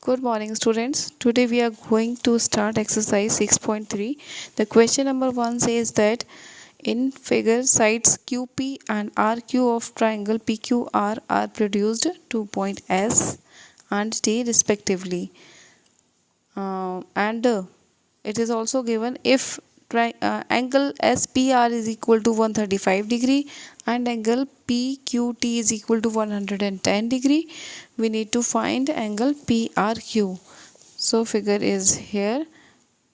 Good morning, students. Today we are going to start exercise 6.3. The question number 1 says that in figure sides QP and RQ of triangle PQR are produced to point S and T respectively. And it is also given if angle SPR is equal to 135 degree and angle PQT is equal to 110 degree, we need to find angle PRQ. So figure is here.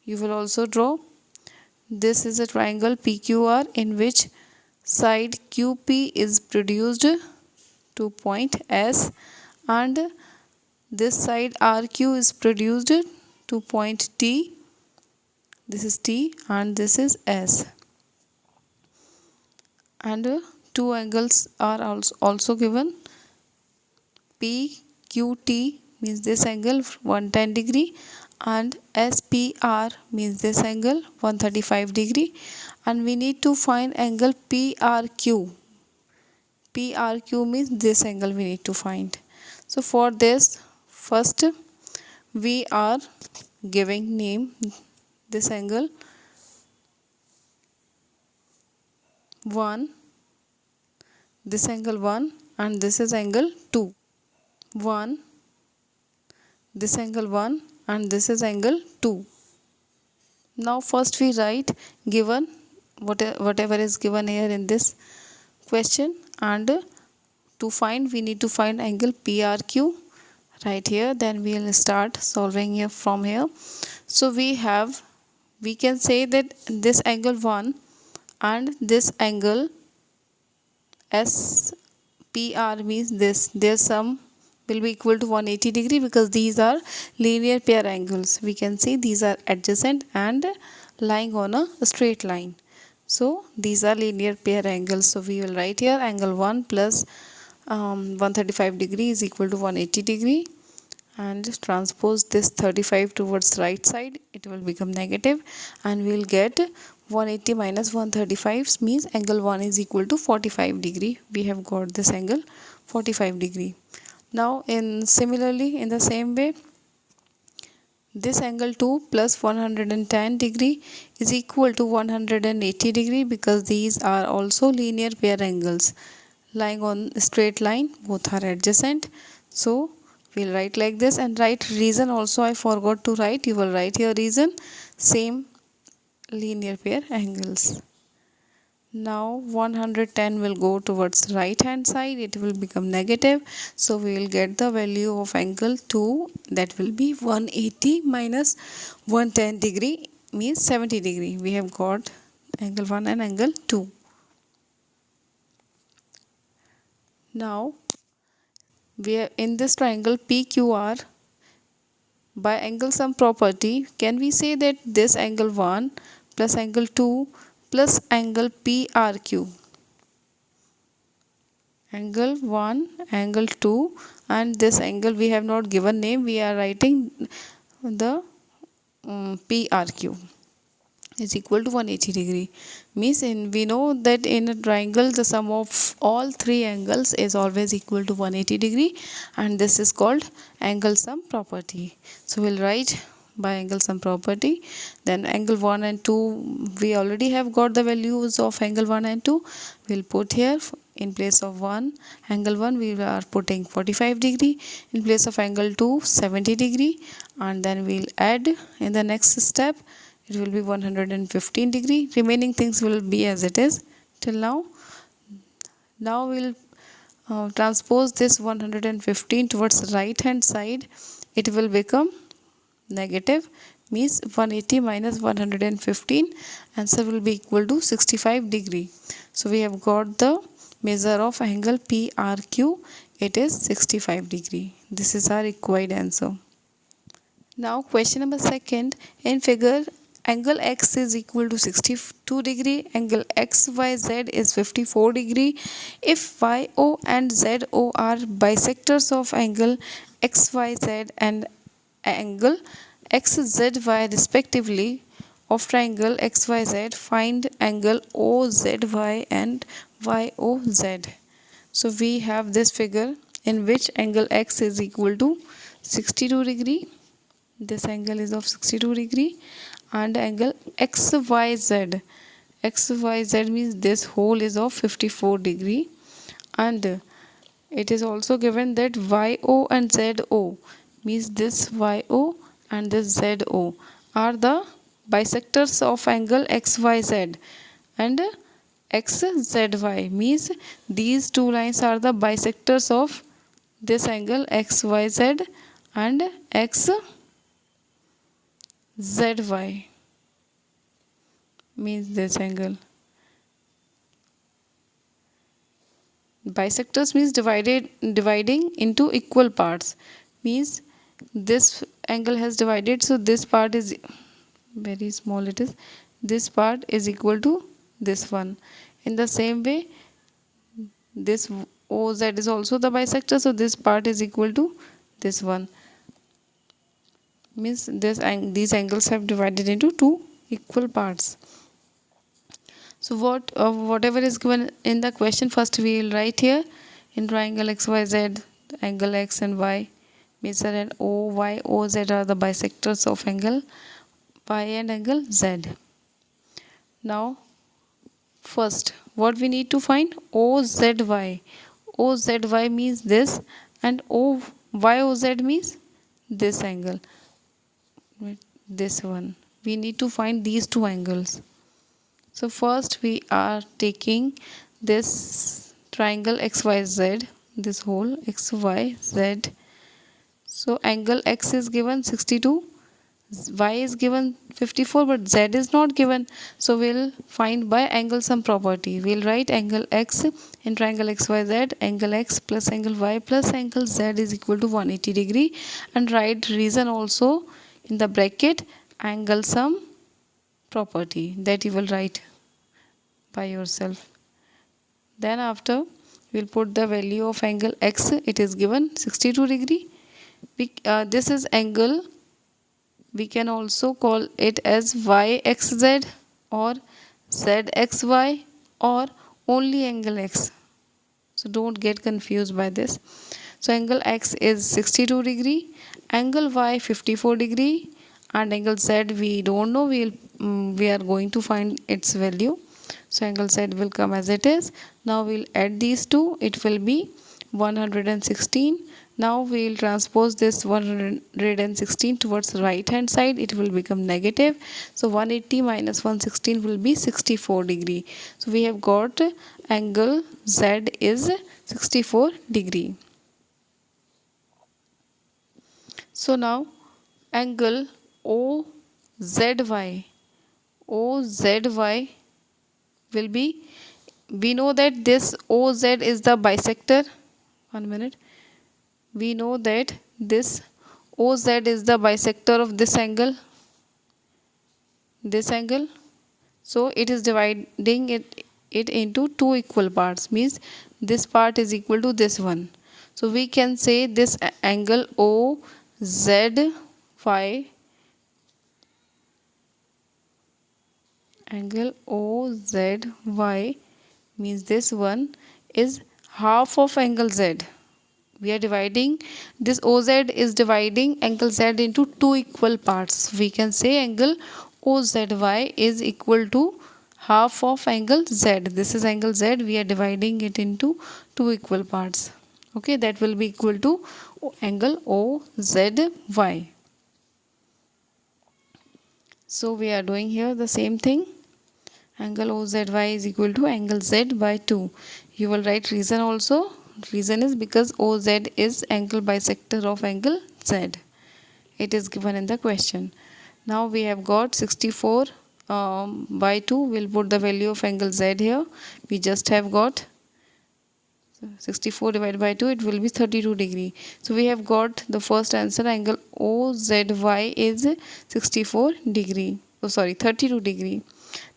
You will also draw. This is a triangle PQR in which side QP is produced to point S and this side RQ is produced to point T. This is T and this is S. And two angles are also given. PQT means this angle 110 degree and SPR means this angle 135 degree, and we need to find angle PRQ. PRQ means this angle we need to find. So for this, first we are giving name this angle 1, this angle 1 and this is angle 2. 1, this angle 1 and this is angle 2. Now first we write given whatever is given here in this question, and to find we need to find angle PRQ right here. Then we will start solving here from here. So we can say that this angle 1 and this angle SPR means their sum will be equal to 180 degree because these are linear pair angles. We can see these are adjacent and lying on a straight line. So these are linear pair angles. So we will write here angle 1 plus 135 degree is equal to 180 degree, and transpose this 35 towards right side, it will become negative, and we will get 180 minus 135 means angle 1 is equal to 45 degree. We have got this angle 45 degree. Now similarly in the same way, this angle 2 plus 110 degree is equal to 180 degree because these are also linear pair angles lying on a straight line, both are adjacent. So we'll write like this, and write reason also I forgot to write. You will write here reason, same linear pair angles. Now 110 will go towards right hand side, it will become negative. So we will get the value of angle 2, that will be 180 minus 110 degree means 70 degree. We have got angle 1 and angle 2. Now we are in this triangle PQR, by angle sum property, can we say that this angle 1 plus angle 2 plus angle PRQ, angle 1, angle 2 and this angle we have not given name, we are writing the PRQ is equal to 180 degree. Means we know that in a triangle the sum of all three angles is always equal to 180 degree, and this is called angle sum property. So we'll write by angle sum property. Then angle 1 and 2, we already have got the values of angle 1 and 2. We'll put here in place of 1 angle 1 we are putting 45 degree, in place of angle 2 70 degree, and then we'll add in the next step, it will be 115 degree. Remaining things will be as it is till now. Now we'll transpose this 115 towards right hand side, it will become negative, means 180 minus 115, answer will be equal to 65 degree. So we have got the measure of angle PRQ, it is 65 degree. This is our required answer. Now question number 2, in figure angle X is equal to 62 degree, angle XYZ is 54 degree. If YO and ZO are bisectors of angle XYZ and angle XZY respectively of triangle XYZ, find angle OZY and YOZ. So we have this figure in which angle X is equal to 62 degree. This angle is of 62 degree. And angle XYZ. XYZ means this whole is of 54 degree. And it is also given that YO and ZO means this YO and this ZO are the bisectors of angle XYZ, and XZY means these two lines are the bisectors of this angle XYZ and XZY means this angle. Bisectors means dividing into equal parts, means this angle has divided, so this part is very small, it is this part is equal to this one. In the same way, this OZ is also the bisector, so this part is equal to this one, means these angles have divided into two equal parts. So whatever is given in the question, first we will write here in triangle XYZ, angle X and Y, measure and OY, OZ are the bisectors of angle Y and angle Z. Now first what we need to find, OZY. OZY means this, and YOZ means this angle, this one. We need to find these two angles. So first we are taking this triangle XYZ, this whole XYZ. So angle X is given 62, Y is given 54, but Z is not given. So we'll find by angle sum property. We'll write angle X in triangle XYZ, angle X plus angle Y plus angle Z is equal to 180 degree, and write reason also in the bracket, angle sum property, that you will write by yourself. Then after we'll put the value of angle X, it is given 62 degree. This is angle, we can also call it as YXZ or ZXY or only angle X. So don't get confused by this. So angle X is 62 degree, angle Y 54 degree, and angle Z we don't know, we are going to find its value. So angle Z will come as it is. Now we'll add these two, it will be 116. Now we will transpose this 116 towards the right hand side, it will become negative. So 180 minus 116 will be 64 degree. So we have got angle Z is 64 degree. So now angle OZY will be, we know that this OZ is the bisector. 1 minute. We know that this OZ is the bisector of this angle. So it is dividing it into two equal parts, means this part is equal to this one. So we can say this angle OZY, angle OZY means this one is half of angle Z. We are dividing, this OZ is dividing angle Z into two equal parts. We can say angle OZY is equal to half of angle Z. This is angle Z, we are dividing it into two equal parts. Okay, that will be equal to angle OZY. So we are doing here the same thing. Angle OZY is equal to angle Z by 2. You will write reason also. Reason is because OZ is angle bisector of angle Z. It is given in the question. Now we have got 64 by 2. We'll put the value of angle Z here. We just have got 64 divided by 2, it will be 32 degree. So we have got the first answer, angle OZY is 64 degree. 32 degree.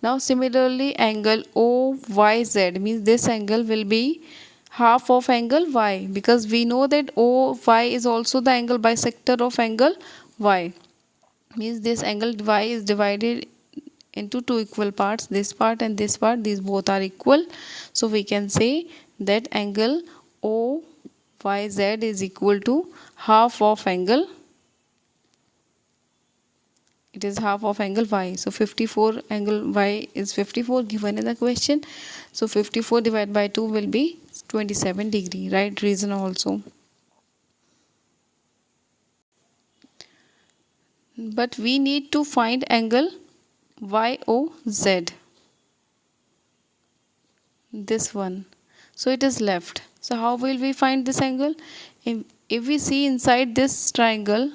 Now similarly angle OYZ means this angle will be half of angle Y, because we know that OY is also the angle bisector of angle Y. Means this angle Y is divided into two equal parts, this part and this part, these both are equal. So we can say that angle YZ is equal to half of angle. It is half of angle Y. So 54 angle Y is 54 given in the question. So 54 divided by 2 will be 27 degree. Right reason also. But we need to find angle YOZ. This one. So it is left. So how will we find this angle? If we see inside this triangle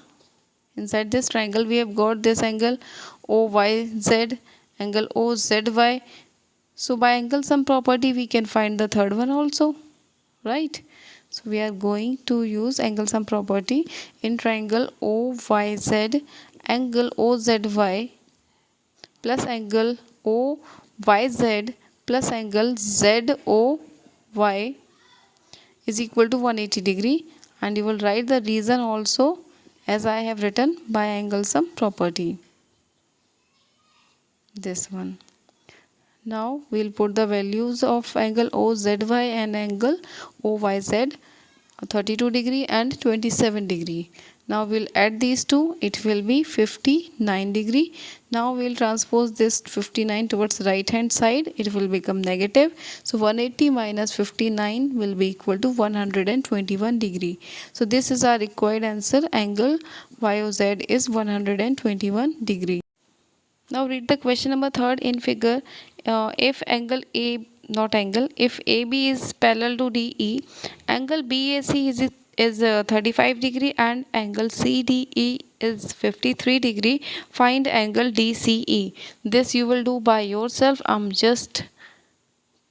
we have got this angle OYZ, angle OZY. So by angle sum property we can find the third one also, right? So we are going to use angle sum property in triangle OYZ, angle OZY plus angle OYZ plus angle ZOY is equal to 180 degree, and you will write the reason also as I have written by angle sum property. This one. Now we'll put the values of angle OZY and angle OYZ, 32 degree and 27 degree. Now we'll add these two, it will be 59 degree. Now we'll transpose this 59 towards right hand side, it will become negative. So 180 minus 59 will be equal to 121 degree. So this is our required answer, angle YOZ is 121 degree. Now read the question number 3 in figure. If angle if AB is parallel to DE, angle BAC is 35 degree and angle CDE is 53 degree. Find angle DCE. This you will do by yourself. I'm just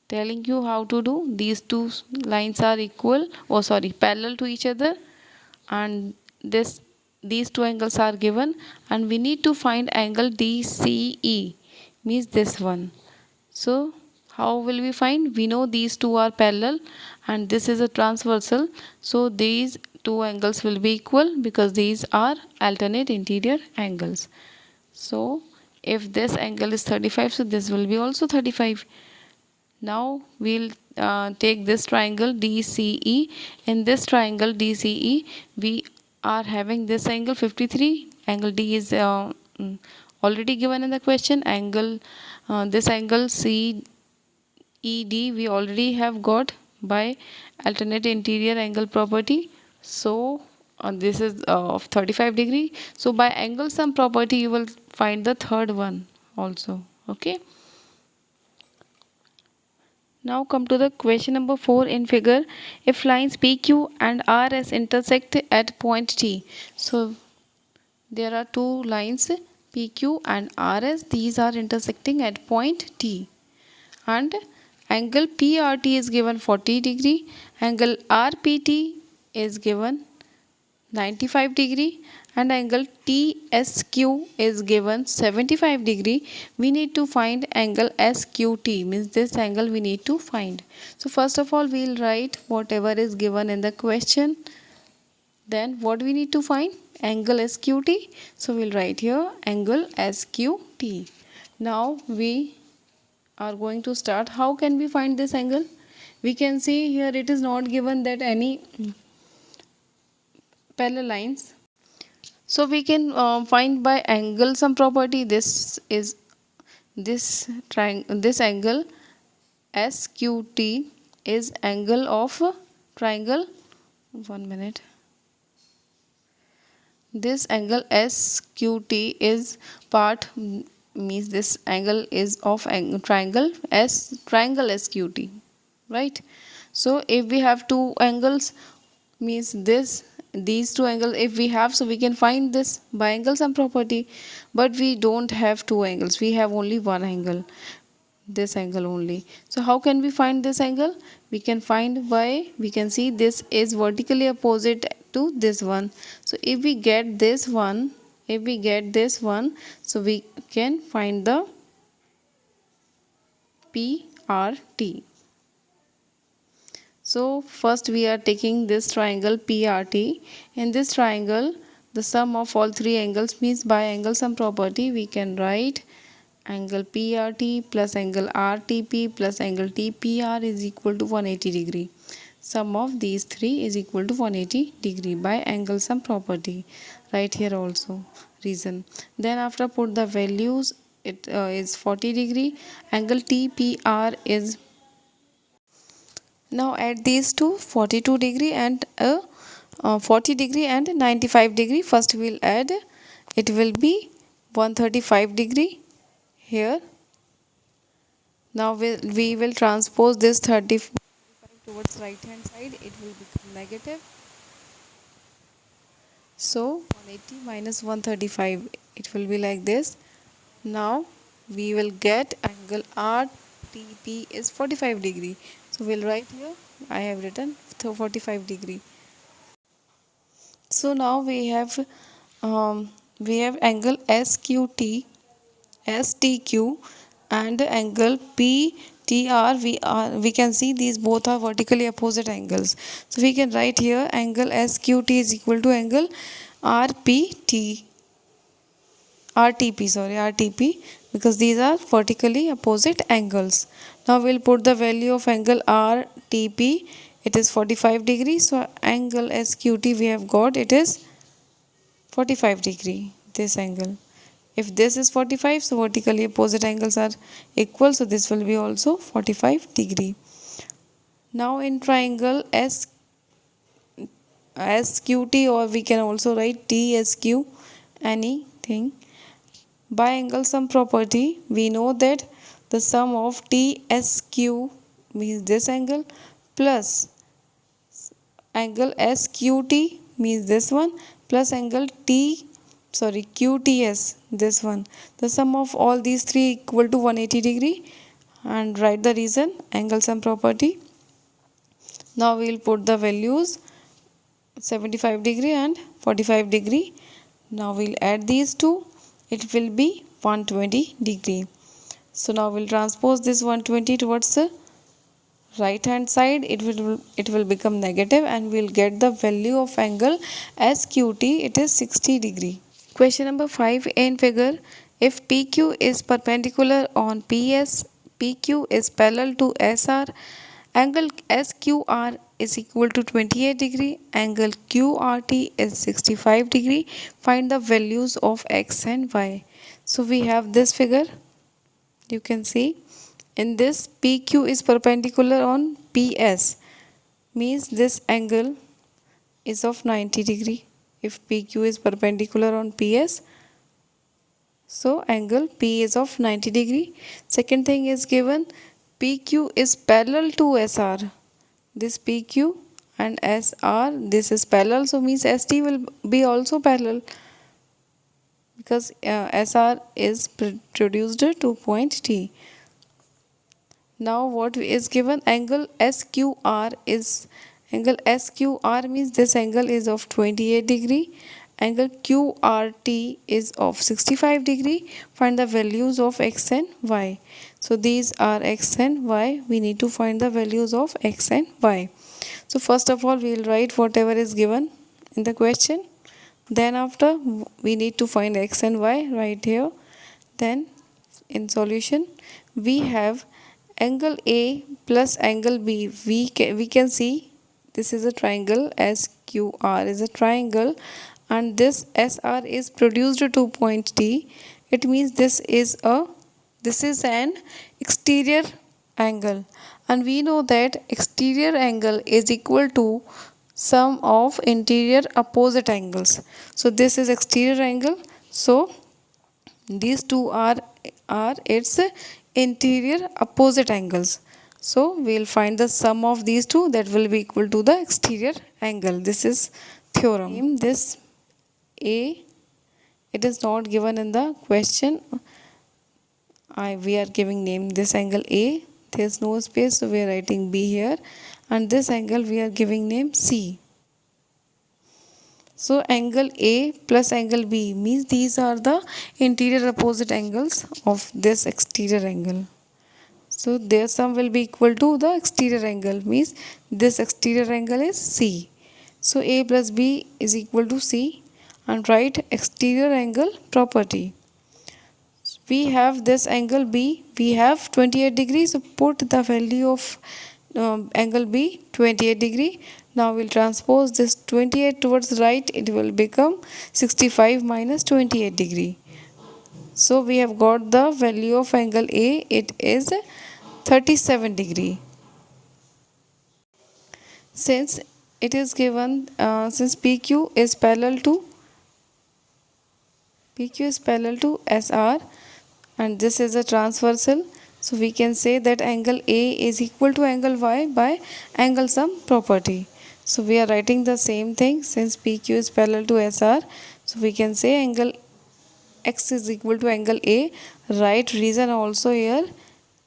telling you how to do. These two lines are parallel to each other, and these two angles are given, and we need to find angle DCE, means this one. So how will we find? We know these two are parallel and this is a transversal, so these two angles will be equal because these are alternate interior angles. So if this angle is 35, so this will be also 35. Now we'll take this triangle DCE. In this triangle DCE, we are having this angle 53. Angle D is already given in the question. This angle CED we already have got by alternate interior angle property. So this is of 35 degree. So by angle sum property you will find the third one also. Okay. Now come to the question number 4 in figure. If lines PQ and RS intersect at point T. So there are two lines PQ and RS. These are intersecting at point T. And angle PRT is given 40 degree. Angle RPT is given 95 degree. And angle TSQ is given 75 degree. We need to find angle SQT, means this angle we need to find. So first of all we'll write whatever is given in the question. Then what we need to find? Angle SQT. So we'll write here angle SQT. Now we are going to start. How can we find this angle? We can see here it is not given that any parallel lines. So we can find by angle sum property. This angle SQT is angle of triangle. 1 minute. This angle SQT is part, means this angle is of triangle SQT, right? So if we have two angles, means these two angles if we have, so we can find this by angle sum property. But we don't have two angles, we have only one angle, this angle only. So how can we find this angle? We can find by, we can see this is vertically opposite to this one. So if we get this one, so we can find the PRT. So first we are taking this triangle PRT. In this triangle the sum of all three angles, means by angle sum property we can write angle PRT plus angle RTP plus angle TPR is equal to 180 degree. Sum of these three is equal to 180 degree by angle sum property. Right here also reason. Then after put the values, it is 40 degree. Angle TPR is, now add these two, 42 degree and 40 degree and 95 degree. First we'll add, it will be 135 degree here. Now we will transpose this 35 towards right hand side, it will become negative. So 180 minus 135, it will be like this. Now we will get angle RTP is 45 degree. So we'll write here, I have written 45 degree. So now we have angle SQT, STQ and angle PTR. We can see these both are vertically opposite angles. So we can write here angle SQT is equal to angle RTP, because these are vertically opposite angles. Now we'll put the value of angle RTP. It is 45 degrees. So angle SQT we have got, it is 45 degree, this angle. If this is 45, so vertically opposite angles are equal, so this will be also 45 degree. Now in triangle SQT, or we can also write TSQ, anything. By angle sum property, we know that the sum of TSQ means this angle plus angle SQT means this one plus angle QTS, this one. The sum of all these three equal to 180 degree, and write the reason, angle sum property. Now we will put the values 75 degree and 45 degree. Now we will add these two, it will be 120 degree. So now we will transpose this 120 towards the right hand side, it will become negative, and we will get the value of angle SQT, it is 60 degree. Question number 5 in figure, if PQ is perpendicular on PS, PQ is parallel to SR, angle SQR is equal to 28 degree, angle QRT is 65 degree, find the values of X and Y. So we have this figure, you can see. In this, PQ is perpendicular on PS, means this angle is of 90 degree. If PQ is perpendicular on PS, so angle P is of 90 degree. Second thing is given, PQ is parallel to SR. This PQ and SR, this is parallel, so means ST will be also parallel, because SR is produced to point T. Now what is given, angle SQR means this angle is of 28 degree, angle QRT is of 65 degree, find the values of X and Y. So these are X and Y, we need to find the values of X and Y. So first of all we will write whatever is given in the question, then after we need to find X and Y right here. Then in solution we have angle A plus angle B. We can see this is a triangle, SQR is a triangle, and this SR is produced to point T. It means this is an exterior angle, and we know that exterior angle is equal to sum of interior opposite angles. So this is exterior angle, so these two are its interior opposite angles. So we will find the sum of these two, that will be equal to the exterior angle. This is theorem. Name this A, it is not given in the question. We are giving name this angle A, there is no space, so we are writing B here, and this angle we are giving name C. So angle A plus angle B means these are the interior opposite angles of this exterior angle. So their sum will be equal to the exterior angle, means this exterior angle is C. So A plus B is equal to C, and write exterior angle property. We have this angle B, we have 28 degrees, so put the value of angle B 28 degree. Now we'll transpose this 28 towards right. It will become 65 minus 28 degree. So we have got the value of angle A. It is 37 degree. Since it is given, since PQ is parallel to SR and this is a transversal, so we can say that angle A is equal to angle Y by angle sum property. So we are writing the same thing. Since PQ is parallel to SR, so we can say angle X is equal to angle A. Write reason also here.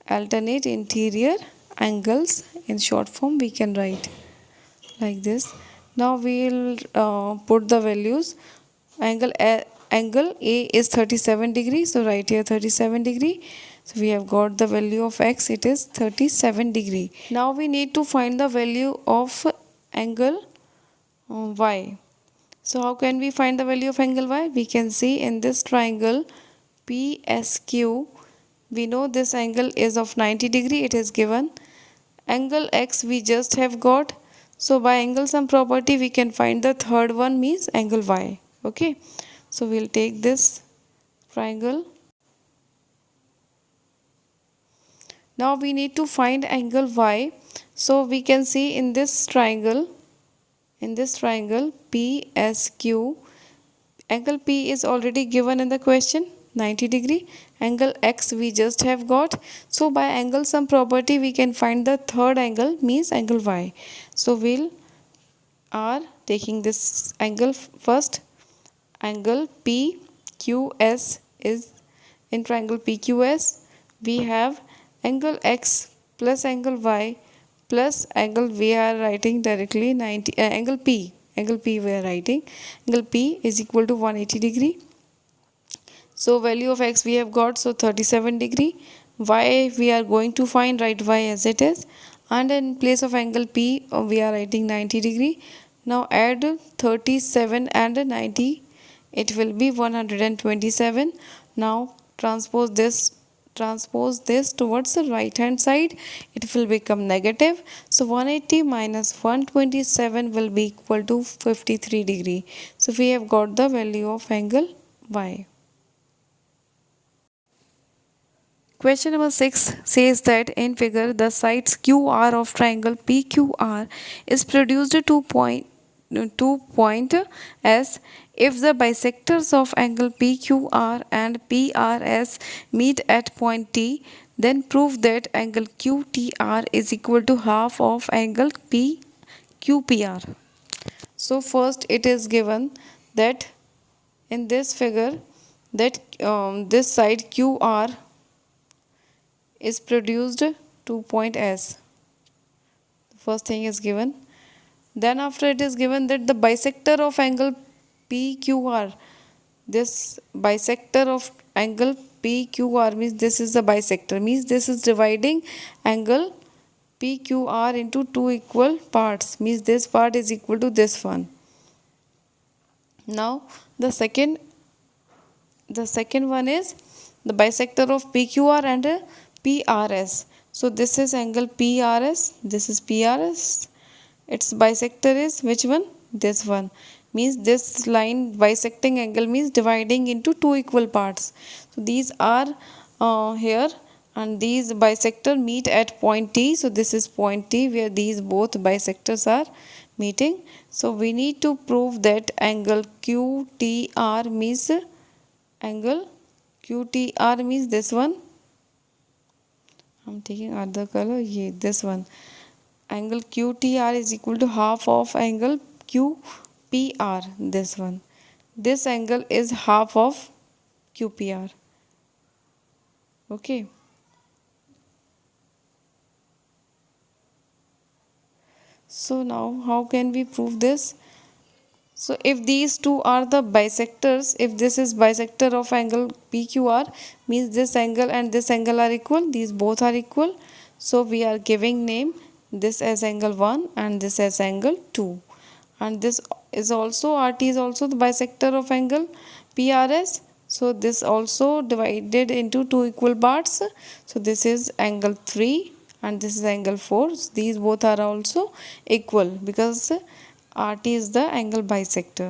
Alternate interior angles, in short form we can write like this. Now we will put the values. Angle A is 37 degree, so write here 37 degree. So we have got the value of X, it is 37 degree. Now we need to find the value of angle Y. So how can we find the value of angle Y? We can see in this triangle PSQ, we know this angle is of 90 degree, it is given. Angle X we just have got. So by angle sum property we can find the third one, means angle Y. Okay. So we'll take this triangle. Now we need to find angle Y. So we can see in this triangle PSQ, angle P is already given in the question, 90 degree. Angle X we just have got. So by angle sum property we can find the third angle, means angle Y. So we'll are taking this angle first. Angle PQS is in triangle PQS. We have angle X plus angle Y plus angle, we are writing directly 90, angle P we are writing. Angle P is equal to 180 degree. So value of X we have got, so 37 degree. Y we are going to find, write Y as it is. And in place of angle P we are writing 90 degree. Now add 37 and 90. It will be 127. Now transpose this towards the right hand side. It will become negative. So 180 minus 127 will be equal to 53 degree. So we have got the value of angle Y. Question number 6 says that in figure the sides QR of triangle PQR is produced to point S if the bisectors of angle PQR and PRS meet at point T, then prove that angle QTR is equal to half of angle PQPR. So first it is given that in this figure that this side QR is produced to point S. The first thing is given. Then after it is given that the bisector of angle PQR, this bisector of angle PQR means this is the bisector, means this is dividing angle PQR into two equal parts, means this part is equal to this one. Now the second one is the bisector of PQR and PRS. So this is angle PRS, this is PRS. Its bisector is which one? This one. Means this line bisecting angle means dividing into two equal parts. So these are here, and these bisector meet at point T. So this is point T where these both bisectors are meeting. So we need to prove that angle QTR means this one. I'm taking other color. Yeah, this one. Angle QTR is equal to half of angle QPR, this one. This angle is half of QPR. Okay. So now how can we prove this? So if these two are the bisectors, if this is bisector of angle PQR, means this angle and this angle are equal, these both are equal. So we are giving name this as angle 1 and this as angle 2. And this is also, RT is also the bisector of angle PRS. So this also divided into two equal parts. So this is angle 3 and this is angle 4. These both are also equal because RT is the angle bisector.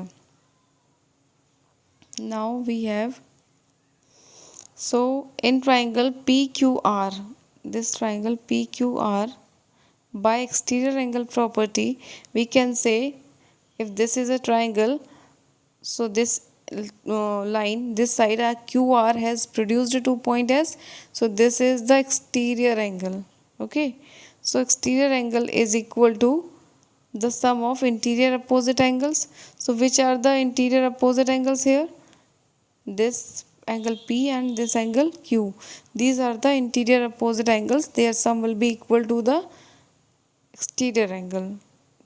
Now we have, so in triangle PQR, this triangle PQR, by exterior angle property we can say, if this is a triangle, so this line, this side QR has produced a 2 point S, so this is the exterior angle. Okay, so exterior angle is equal to the sum of interior opposite angles. So which are the interior opposite angles here? This angle P and this angle Q. These are the interior opposite angles. Their sum will be equal to the exterior angle,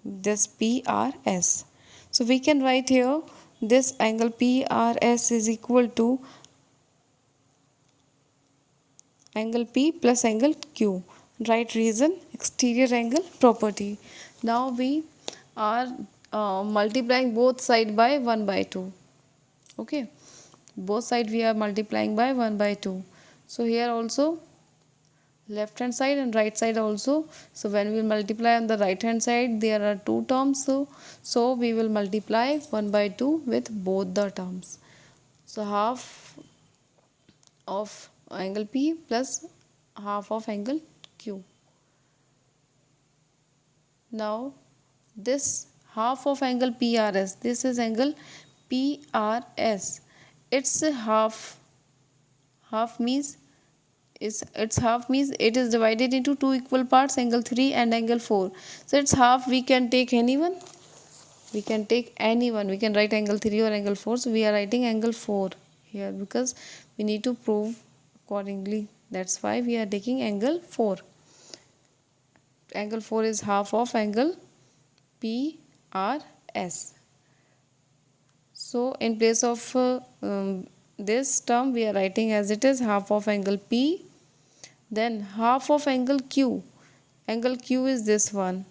this PRS. So we can write here this angle PRS is equal to angle P plus angle Q. Right reason, exterior angle property. Now we are multiplying both side by 1 by 2. Okay, both side we are multiplying by 1 by 2. So here also left hand side and right side also. So when we multiply on the right hand side, there are two terms, so we will multiply 1 by 2 with both the terms. So half of angle P plus half of angle Q. Now this half of angle PRS, this is angle PRS. It's half means its half means it is divided into two equal parts, angle 3 and angle 4. So its half we can take anyone. We can take anyone. We can write angle 3 or angle 4. So we are writing angle 4 here because we need to prove accordingly. That's why we are taking angle 4. Angle 4 is half of angle PRS. So in place of this term we are writing as it is, half of angle P, then half of angle Q. Angle Q is this one.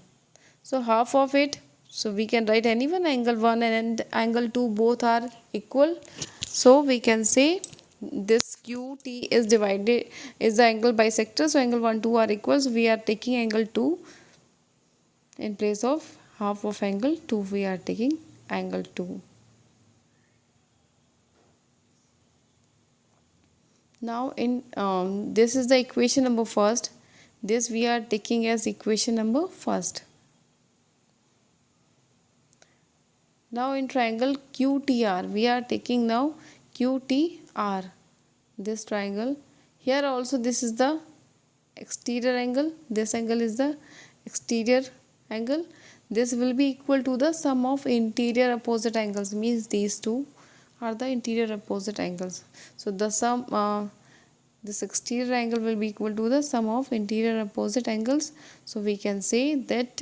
So half of it, so we can write anyone, angle 1 and angle 2 both are equal. So we can say this QT is divided, is the angle bisector. So angle 1, 2 are equal. So we are taking angle 2 in place of half of angle 2. We are taking angle 2. Now in this is the equation number first. This we are taking as equation number first. Now in triangle QTR, we are taking now QTR, this triangle. Here also this is the exterior angle, this angle is the exterior angle. This will be equal to the sum of interior opposite angles, means these two are the interior opposite angles. So the sum, this exterior angle will be equal to the sum of interior opposite angles. So we can say that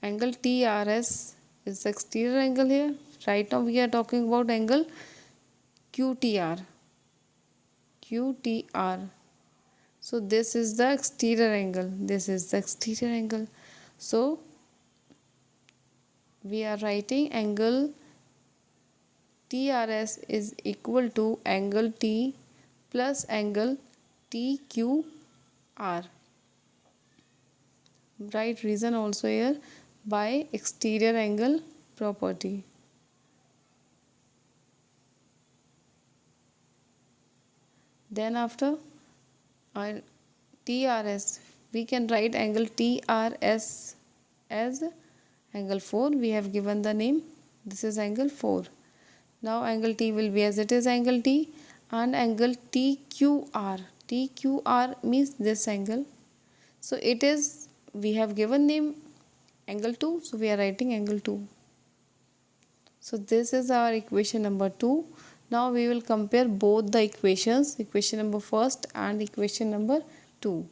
angle TRS is the exterior angle here. Right now we are talking about angle QTR. QTR. So this is the exterior angle. This is the exterior angle. So we are writing angle TRS is equal to angle T plus angle TQR. Right reason also here, by exterior angle property. Then after TRS, we can write angle TRS as angle 4. We have given the name, this is angle 4. Now angle T will be as it is, angle T, and angle TQR. TQR means this angle. So it is, we have given name angle 2, so we are writing angle 2. So this is our equation number 2. Now we will compare both the equations, equation number first and equation number 2.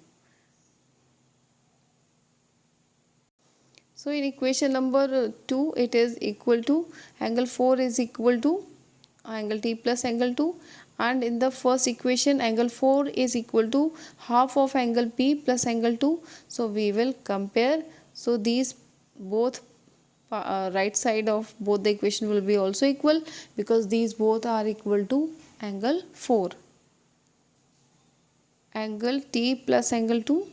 So in equation number 2, it is equal to angle 4 is equal to angle T plus angle 2, and in the first equation angle 4 is equal to half of angle P plus angle 2. So we will compare. So these both right side of both the equation will be also equal because these both are equal to angle 4. angle T plus angle 2,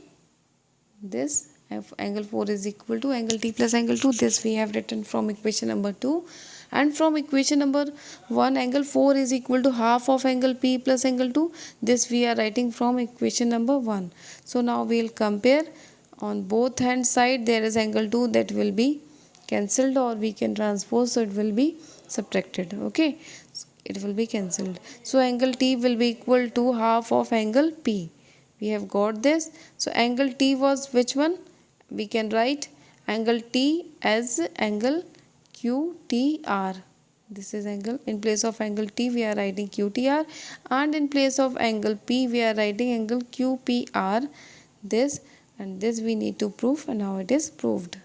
this angle 4 is equal to angle T plus angle 2. This we have written from equation number 2, and from equation number 1 angle 4 is equal to half of angle P plus angle 2. This we are writing from equation number 1. So now we will compare. On both hand side there is angle 2, that will be cancelled, or we can transpose, so it will be subtracted. Okay, it will be cancelled. So angle T will be equal to half of angle P. We have got this. So angle T was which one? We can write angle T as angle QTR. This is angle. In place of angle T we are writing QTR, and in place of angle P we are writing angle QPR. This and this we need to prove, and now it is proved.